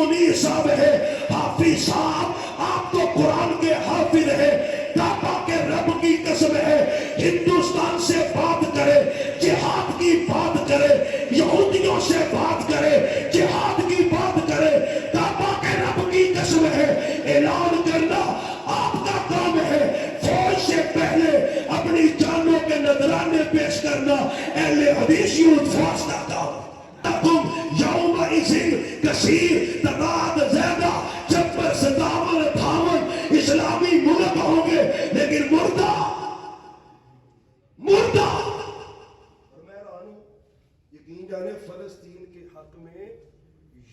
منیر صاحب ہے, حافظ صاحب آپ تو قرآن کے حافظ ہے, کعبہ کے رب کی قسم ہے, ہندوستان سے بات کرے, جہاد کی بات کرے, یہودیوں سے بات کرے, جہاد کی بات کرے, کعبہ کے رب کی قسم ہے, اعلان کرنا آپ کا کام ہے. فوج سے پہلے اپنی جانوں کے نذرانے پیش کرنا اہل حدیث یوتھ فوج کا کام. تم یوم اذن کثیر تعداد زیادہ چپر ستاون اٹھاون اسلامی ملک ہوں گے, لیکن مردہ یقین جانے فلسطین کے حق میں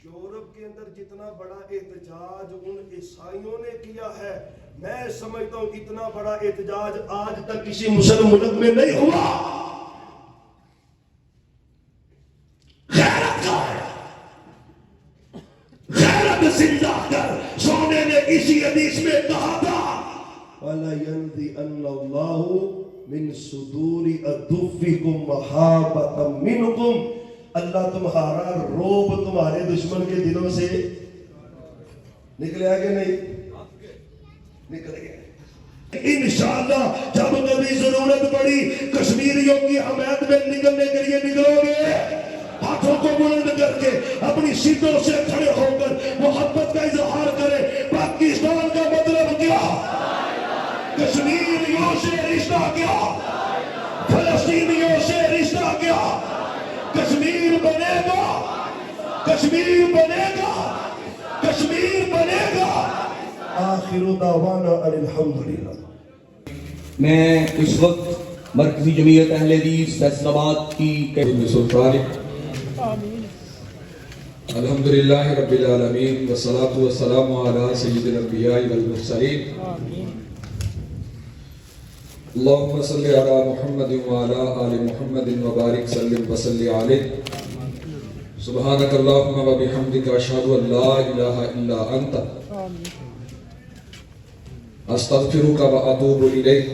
یورپ کے اندر جتنا بڑا احتجاج ان عیسائیوں نے کیا ہے, میں سمجھتا ہوں اتنا بڑا احتجاج آج تک کسی مسلم ملک میں نہیں ہوا. غیرت کا ہے, غیرت زندہ کر. سونے نے اسی حدیث میں کہا تھا وَلَيَنْزِعَنَّ اللَّهُ مِنْ صُدُورِ أَدُوِّكُمْ مَحَابَّةً مِنْكُمْ. اللہ تمہارا روب تمہارے دشمن کے دلوں سے نکلے کہ نہیں نکل گیا. انشاءاللہ جب کبھی ضرورت پڑی کشمیریوں کی حمایت میں نکلنے کے لیے نکلو گے, ہاتھوں کو بلند کر کے اپنی سیٹوں سے کھڑے ہو کر محبت کا اظہار کرے. پاکستان کا مطلب کیا, کشمیریوں سے رشتہ کیا, فلسطینیوں سے رشتہ کیا, کشمیر بنے گا, کشمیر بنے گا, کشمیر بنے گا. آخر دعوانا الحمدللہ. میں اس وقت مرکزی جمعیت اہل حدیث فیصل آباد کی سلطان الحمدللہ رب العالمین والصلاة والسلام علی سید الانبیاء والمرسلین اللہم صلی علی محمد وعلی آل محمد وبارک سلم وصلی علیہ. سبحانک اللہم وبحمدک اشہد ان لا الہ الا انت استغفرک واتوب الیک.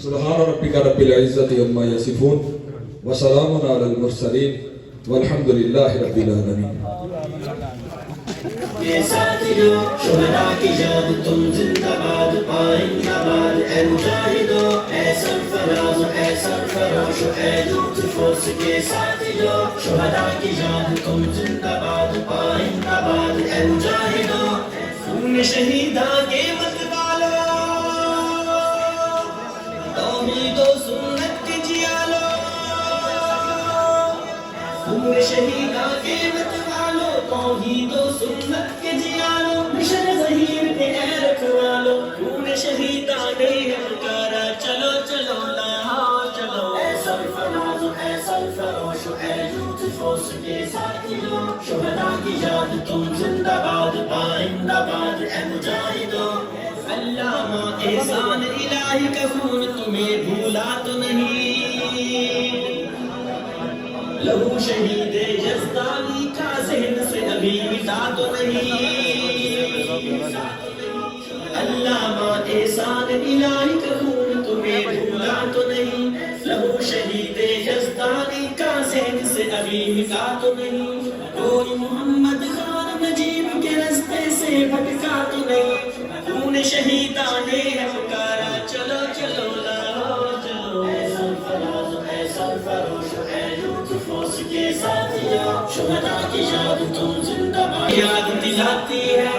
سبحان ربک رب العزت عما یصفون وسلام علی المرسلین والحمدللہ رب العالمین. یہ ساتھیوں شہداء کی یاد تم زندہ باد آئندہ باد, اے مجاہدو اے سرفراز اے سرفروش اے یوتھ فورس کے ساتھیوں, شہداء کی یاد تم زندہ باد آئندہ باد, اے مجاہدو خون شہیداں کے مت ڈالو, توحید و سنت کے جیا لو, خون شہیداں کے مت ڈالو, توحید و سنت کے جیا لو, مشن ظہیر پہ اے رکھوا لو, خون شہیداں نے ہمکارا, چلو چلو لاہور چلو, اے سرفراز اے سرفروش اے یوتھ فورس کے ساتھیوں, شہداء کی یاد تم زندہ باد آئندہ باد, اے مجاہدو علامہ احسان الہی کا خون تمہیں بھولا تو نہیں, لہو شہید یزدانی کا ذہن سے ابھی مٹا تو نہیں, علامہ احسان الہی کا خون تمہیں بھولا تو نہیں, لہو شہید یزدانی کا ذہن سے ابھی مٹا تو نہیں, کوئی محمد خان نجیب کے رستے سے بھٹکا تو نہیں, خون شہیدان نے ہمکارا, چلو چلو لاہور چلو, اے سرفراز اے سرفروش اے یوتھ فورس کے ساتھیوں, شہداء کی یاد تم زندہ باد یاد دلاتی ہے,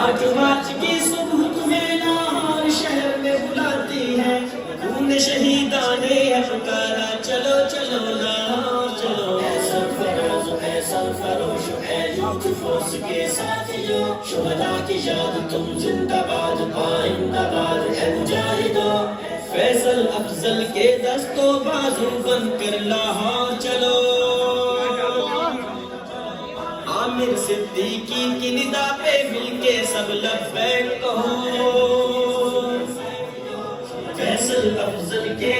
آج مارچ کی صبح تمہیں لاہور شہر میں بلاتی ہے, خون شہیدان نے ہمکارا, چلو چلو لاہور چلو, اے سرفراز اے سرفروش اے یوتھ فورس کے ساتھیوں, شہداء کی یاد تم زندہ باد آئندہ باد, اے مجاہدو فیصل افضل کے دستوں بازو بن کر لاہور چلو, عامر صدیقی کی ندا پہ مل کے سب لبیک کہو, فیصل افضل کے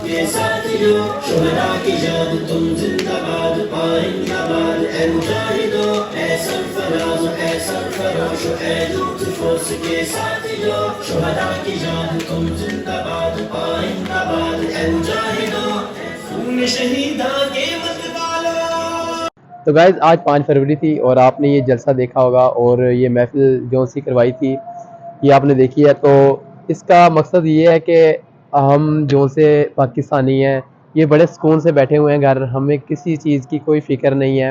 یہ ساتھیوں شہداء کی یاد تم زندہ باد آئندہ باد, اے مجاہدو اے سرفراز اے سرفروش اے یوتھ فورس کے ساتھیوں, شہداء کی یاد تم زندہ باد آئندہ باد, اے مجاہدو خون شہیداں کے مت ڈالو. تو گائز آج 5 فروری تھی اور آپ نے یہ جلسہ دیکھا ہوگا اور یہ محفل جو سی کروائی تھی یہ آپ نے دیکھی ہے. تو اس کا مقصد یہ ہے کہ ہم جو سے پاکستانی ہیں یہ بڑے سکون سے بیٹھے ہوئے ہیں گھر, ہمیں کسی چیز کی کوئی فکر نہیں ہے.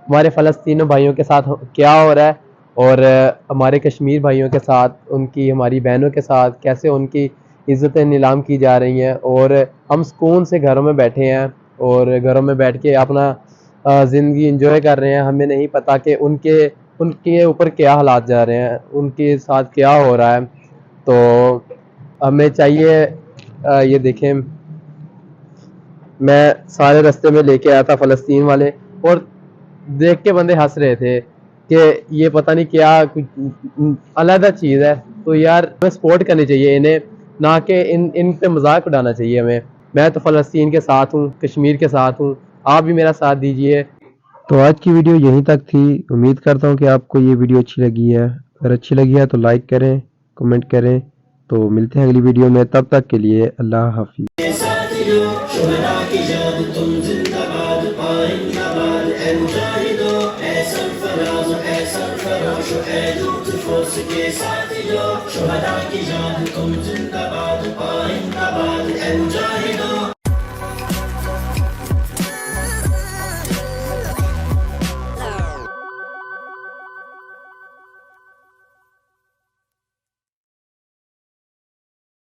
ہمارے فلسطینی بھائیوں کے ساتھ کیا ہو رہا ہے اور ہمارے کشمیر بھائیوں کے ساتھ, ان کی ہماری بہنوں کے ساتھ کیسے ان کی عزتیں نیلام کی جا رہی ہیں, اور ہم سکون سے گھروں میں بیٹھے ہیں اور گھروں میں بیٹھ کے اپنا زندگی انجوائے کر رہے ہیں. ہمیں نہیں پتہ کہ ان کے اوپر کیا حالات جا رہے ہیں, ان کے ساتھ کیا ہو رہا ہے. تو ہمیں چاہیے یہ دیکھیں میں سارے رستے میں لے کے آیا تھا فلسطین والے, اور دیکھ کے بندے ہنس رہے تھے کہ یہ پتہ نہیں کیا کچھ علیحدہ چیز ہے. تو یار ہمیں سپورٹ کرنی چاہیے انہیں, نہ کہ ان پہ مذاق اڑانا چاہیے ہمیں. میں تو فلسطین کے ساتھ ہوں, کشمیر کے ساتھ ہوں, آپ بھی میرا ساتھ دیجئے. تو آج کی ویڈیو یہیں تک تھی. امید کرتا ہوں کہ آپ کو یہ ویڈیو اچھی لگی ہے. اگر اچھی لگی ہے تو لائک کریں, کمنٹ کریں. تو ملتے ہیں اگلی ویڈیو میں, تب تک کے لیے اللہ حافظ. ساتھیوں شہداء کی یاد تم زندہ باد, آئندہ باد اے مجاہدو, اے سرفراز اے سرفروش اے یوتھ فورس کے ساتھیوں. شہداء کی یاد تم زندہ باد, آئندہ باد اے مجاہدو.